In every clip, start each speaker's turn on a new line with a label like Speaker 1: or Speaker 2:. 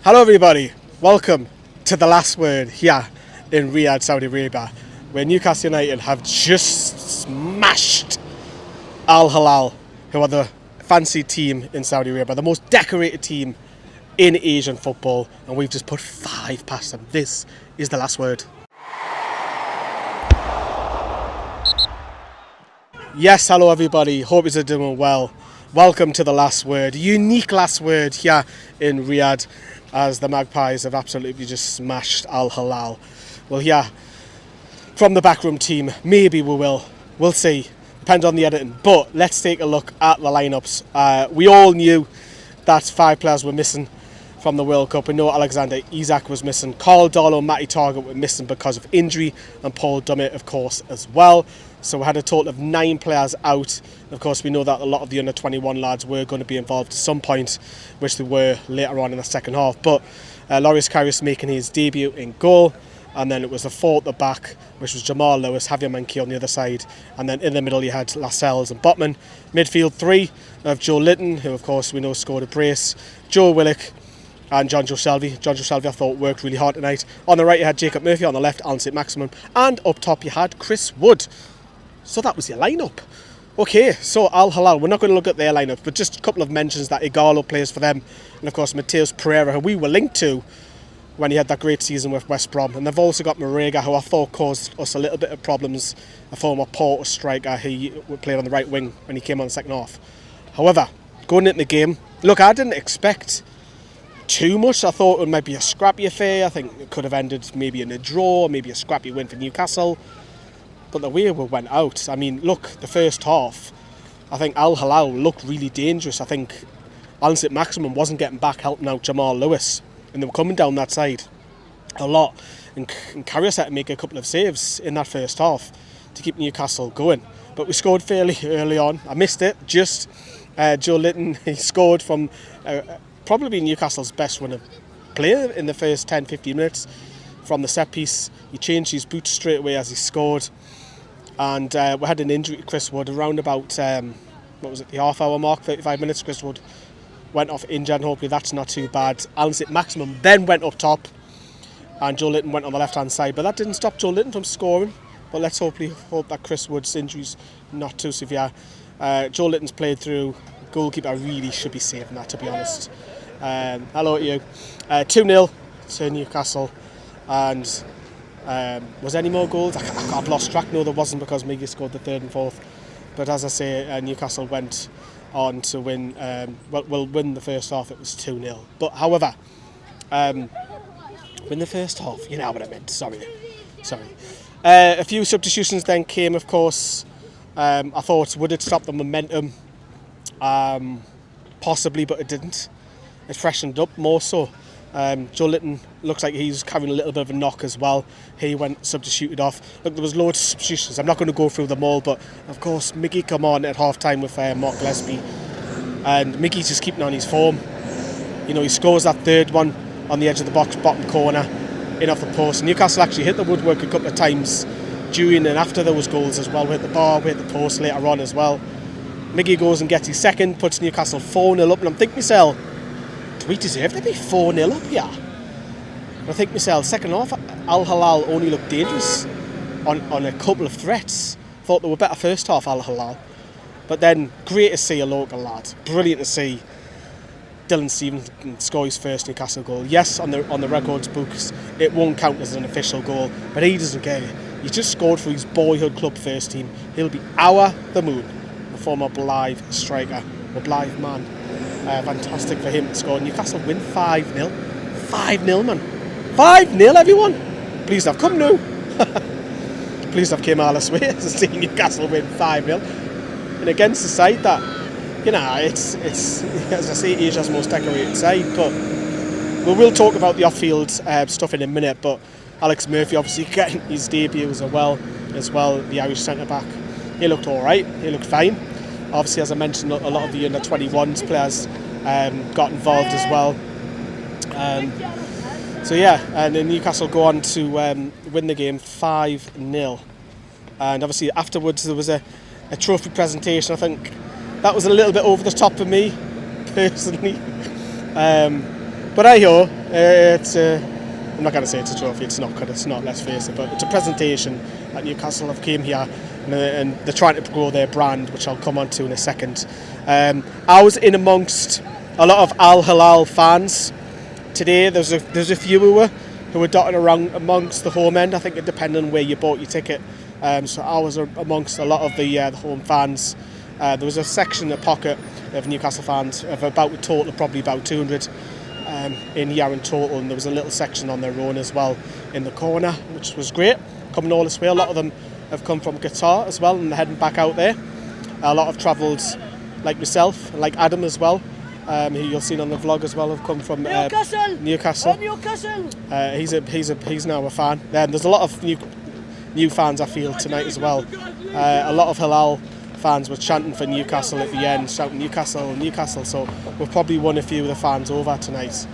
Speaker 1: Hello everybody, welcome to the last word here in Riyadh, Saudi Arabia, where Newcastle United have just smashed Al Hilal, who are the fancy team in Saudi Arabia, the most decorated team in Asian football, and we've just put 5 past them. This is the last word. Yes, hello everybody, hope you're doing well. Welcome to the last word, unique last word here in Riyadh, as the Magpies have absolutely just smashed Al Hilal. Well, yeah, from the backroom team, maybe we will. We'll see. Depends on the editing. But let's take a look at the lineups. We all knew that 5 players were missing from the World Cup. We know Alexander Isak was missing. Carl Darlow and Matty Target were missing because of injury, and Paul Dummett, of course, as well. So we had a total of 9 players out. Of course, we know that a lot of the under-21 lads were going to be involved at some point, which they were later on in the second half. But Loris Karius making his debut in goal. And then it was the 4 at the back, which was Jamal Lewis, Javier Mankey on the other side. And then in the middle you had Lascelles and Botman. Midfield 3 of Joelinton, who of course we know scored a brace. Joe Willock and John Joe Shelby. John Joe Shelby I thought worked really hard tonight. On the right you had Jacob Murphy, on the left Alan St Maximum. And up top you had Chris Wood. So that was your lineup. Okay, so Al Hilal, we're not going to look at their lineup, but just a couple of mentions that Igalo plays for them. And of course Mateus Pereira, who we were linked to when he had that great season with West Brom. And they've also got Marega, who I thought caused us a little bit of problems, a former Porto striker. He played on the right wing when he came on the second half. However, going into the game, look, I didn't expect too much. I thought it might be a scrappy affair. I think it could have ended maybe in a draw, maybe a scrappy win for Newcastle. But the way we went out, I mean, look, the first half, I think Al Hilal looked really dangerous. I think Alan St Maximum wasn't getting back, helping out Jamal Lewis. And they were coming down that side a lot. And Karius had to make a couple of saves in that first half to keep Newcastle going. But we scored fairly early on. I missed it. Just Joelinton, he scored from probably Newcastle's best run of play in the first 10-15 minutes from the set piece. He changed his boots straight away as he scored. And we had an injury to Chris Wood around about, the half hour mark, 35 minutes. Chris Wood went off injured, and hopefully that's not too bad. Alan St Maximum then went up top, and Joelinton went on the left hand side, but that didn't stop Joelinton from scoring. But let's hope that Chris Wood's injury's not too severe. Joelinton's played through. Goalkeeper really should be saving that, to be honest. Hello to you. 2-0 to Newcastle. And was there any more goals? I've lost track. No, there wasn't, because Miggy scored the 3rd and 4th. But as I say, Newcastle went on to win, will win the first half. It was 2-0. But however, win the first half, you know what I meant, sorry. A few substitutions then came, of course. I thought, would it stop the momentum? Possibly, but it didn't. It freshened up more so. Joelinton looks like he's carrying a little bit of a knock as well. He went substituted off. Look, there was loads of substitutions. I'm not going to go through them all, but of course Miggy come on at half time with Mark Gillespie, and Miggy's just keeping on his form. You know, he scores that 3rd one on the edge of the box, bottom corner, in off the post. Newcastle actually hit the woodwork a couple of times during and after those goals as well. We hit the bar, we hit the post later on as well. Miggy goes and gets his 2nd, puts Newcastle 4-0 up, and I'm thinking myself, do we deserve to be 4-0 up here? And I think myself, second half, Al Hilal only looked dangerous on a couple of threats. Thought they were better first half, Al Hilal. But then, great to see a local lad. Brilliant to see Dylan Stephenson score his first Newcastle goal. Yes, on the records books, it won't count as an official goal, but he doesn't care. He just scored for his boyhood club first team. He'll be the moon. A former Blythe striker, or Blythe man. Fantastic for him to score. Newcastle win 5-0. 5-0, man. 5-0, everyone. Please have come now. Please have came all this way to see Newcastle win 5-0. And against the side that, you know, it's as I say, Asia's most decorated side. But we will talk about the off-field stuff in a minute. But Alex Murphy obviously getting his debut as well, the Irish centre-back. He looked alright. He looked fine. Obviously, as I mentioned, a lot of the under-21s players got involved as well. So yeah, and then Newcastle go on to win the game 5-0. And obviously afterwards there was a trophy presentation. I think that was a little bit over the top for me, personally. But hey-ho, It's I'm not going to say it's a trophy, it's not, because it's not, let's face it, but it's a presentation that Newcastle have came here and they're trying to grow their brand, which I'll come on to in a second. I was in amongst a lot of Al Hilal fans today. There's a few who were dotted around amongst the home end. I think it depended on where you bought your ticket. So I was amongst a lot of the home fans. There was a section, a pocket of Newcastle fans of about a total of probably about 200 in here in total, and there was a little section on their own as well in the corner, which was great. Coming all this way, a lot of them have come from Qatar as well, and they're heading back out there. A lot have travelled, like myself, like Adam as well, who you'll see on the vlog as well, have come from Newcastle. Newcastle. He's now a fan. There's a lot of new fans, I feel, tonight as well. A lot of Hilal fans were chanting for Newcastle at the end, shouting Newcastle, Newcastle. So we've probably won a few of the fans over tonight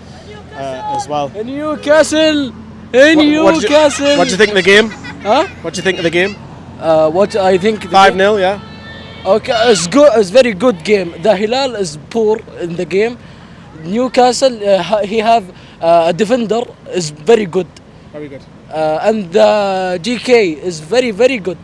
Speaker 1: as well.
Speaker 2: Newcastle! Newcastle!
Speaker 1: What do you think of the game?
Speaker 2: Huh?
Speaker 1: What do you think of the game?
Speaker 2: What I think...
Speaker 1: 5-0, yeah.
Speaker 2: Okay, it's good. It's very good game. The Hilal is poor in the game. Newcastle, he have a defender is very good.
Speaker 1: Very good.
Speaker 2: And the GK is very, very good.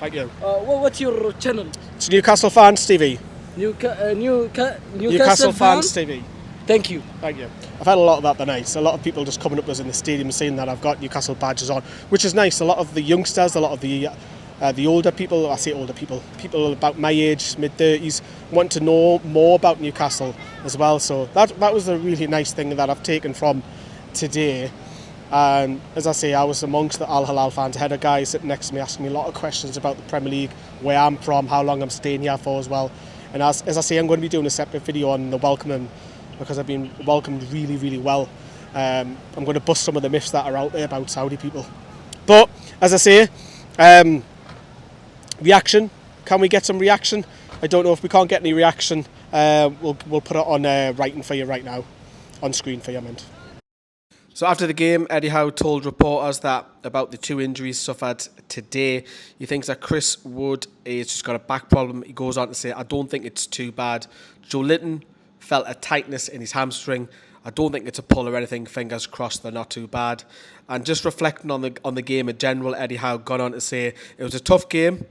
Speaker 1: Thank you.
Speaker 2: What's your channel?
Speaker 1: It's Newcastle Fans TV.
Speaker 2: Newcastle
Speaker 1: Fans TV.
Speaker 2: Thank you.
Speaker 1: Thank you. I've had a lot of that tonight. A lot of people just coming up to us in the stadium saying that I've got Newcastle badges on, which is nice. A lot of the youngsters, a lot of the older people, I say older people about my age, mid-30s, want to know more about Newcastle as well. So that was a really nice thing that I've taken from today. And as I say, I was amongst the Al Hilal fans. I had a guy sitting next to me asking me a lot of questions about the Premier League, where I'm from, how long I'm staying here for as well. And as I say, I'm going to be doing a separate video on the welcoming, because I've been welcomed really, really well. I'm going to bust some of the myths that are out there about Saudi people. But as I say, reaction. Can we get some reaction? I don't know. If we can't get any reaction, we'll put it on writing for you right now, on screen for you, I meant. So after the game, Eddie Howe told reporters that about the 2 injuries suffered today. He thinks that Chris Wood has just got a back problem. He goes on to say, I don't think it's too bad. Joelinton felt a tightness in his hamstring. I don't think it's a pull or anything. Fingers crossed they're not too bad. And just reflecting on the game in general, Eddie Howe gone on to say it was a tough game,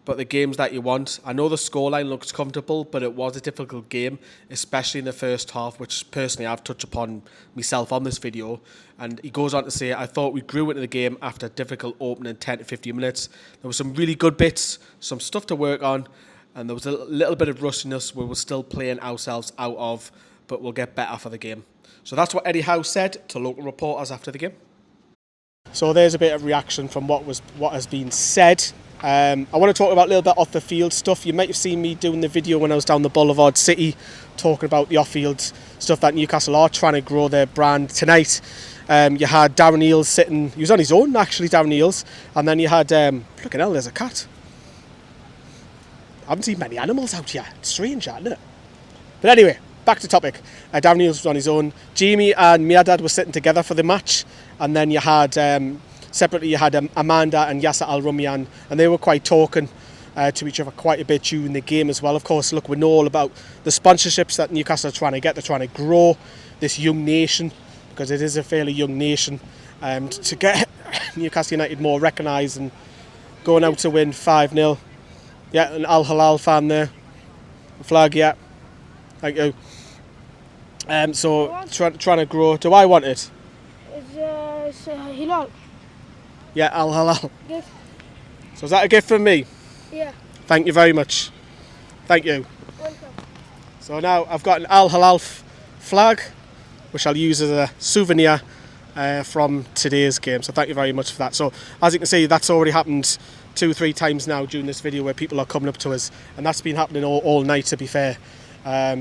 Speaker 1: but the games that you want. I know the scoreline looks comfortable, but it was a difficult game, especially in the first half, which personally I've touched upon myself on this video. And he goes on to say, I thought we grew into the game after a difficult opening 10 to 15 minutes. There were some really good bits, some stuff to work on, and there was a little bit of rustiness we were still playing ourselves out of, but we'll get better for the game. So that's what Eddie Howe said to local reporters after the game. So there's a bit of reaction from what has been said. I want to talk about a little bit off the field stuff. You might have seen me doing the video when I was down the Boulevard City, talking about the off field stuff that Newcastle are trying to grow their brand. Tonight you had Darren Eales sitting, he was on his own actually, Darren Eales, and then you had looking hell, there's a cat. I haven't seen many animals out here. It's strange, isn't it? But anyway, back to topic. Darren Eales was on his own. Jamie and Mirdad were sitting together for the match, and then you had separately, you had Amanda and Yasser Al-Rumayyan, and they were quite talking to each other quite a bit during the game as well. Of course, look, we know all about the sponsorships that Newcastle are trying to get. They're trying to grow this young nation, because it is a fairly young nation, to get Newcastle United more recognised and going out to win 5-0. Yeah, an Al Hilal fan there. Flag, yeah. Thank you. So, trying to grow. Do I want it?
Speaker 3: It's Hilal.
Speaker 1: Yeah, Al Hilal.
Speaker 3: Gift.
Speaker 1: So is that a gift from me?
Speaker 3: Yeah.
Speaker 1: Thank you very much. Thank you.
Speaker 3: Welcome.
Speaker 1: So now I've got an Al Hilal flag, which I'll use as a souvenir from today's game. So thank you very much for that. So as you can see, that's already happened 2-3 times now during this video, where people are coming up to us, and that's been happening all night, to be fair,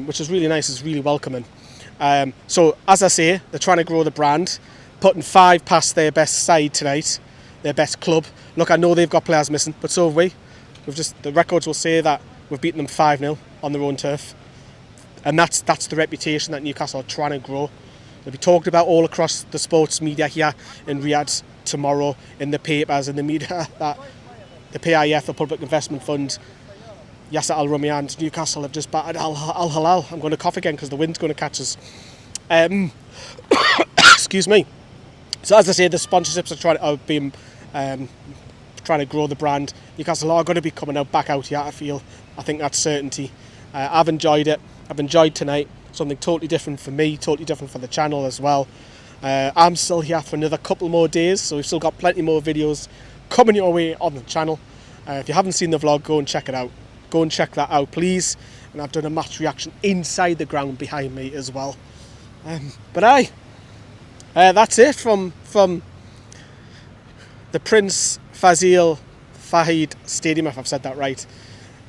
Speaker 1: which is really nice. It's really welcoming. So as I say, they're trying to grow the brand, putting 5 past their best side tonight, their best club. Look, I know they've got players missing, but so have we. The records will say that we've beaten them 5-0 on their own turf, and that's the reputation that Newcastle are trying to grow. They'll be talked about all across the sports media here in Riyadh tomorrow, in the papers, in the media, that the PIF, the Public Investment Fund, Yasser Al-Rumayyan, Newcastle have just battered Al Hilal. I'm going to cough again because the wind's going to catch us. excuse me. So as I say, the sponsorships are being trying to grow the brand. Newcastle are going to be coming back out here, I think that's certainty. I've enjoyed it. I've enjoyed tonight. Something totally different for me, totally different for the channel as well. I'm still here for another couple more days, so we've still got plenty more videos coming your way on the channel. If you haven't seen the vlog, go and check it out. Go and check that out, please. And I've done a match reaction inside the ground behind me as well. But that's it from the Prince Fahid Stadium, if I've said that right,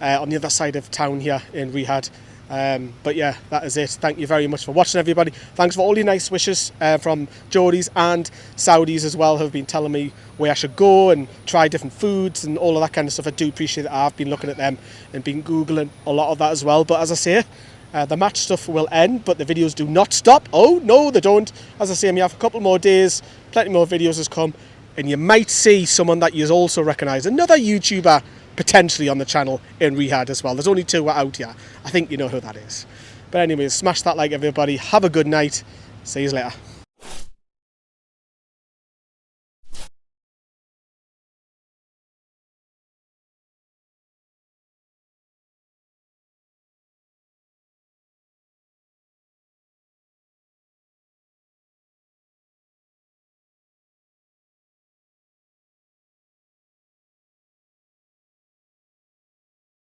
Speaker 1: on the other side of town here in Riyadh. But yeah, that is it. Thank you very much for watching, everybody. Thanks for all your nice wishes from Geordies and Saudis as well, who have been telling me where I should go and try different foods and all of that kind of stuff. I do appreciate that. I've been looking at them and been Googling a lot of that as well. But as I say, the match stuff will end, but the videos do not stop. Oh, no, they don't. As I say, I'm here for a couple more days. Plenty more videos has come. And you might see someone that you also recognise, another YouTuber potentially on the channel in Riyadh as well. There's only 2 out here. I think you know who that is. But anyways, smash that like, everybody. Have a good night. See you later.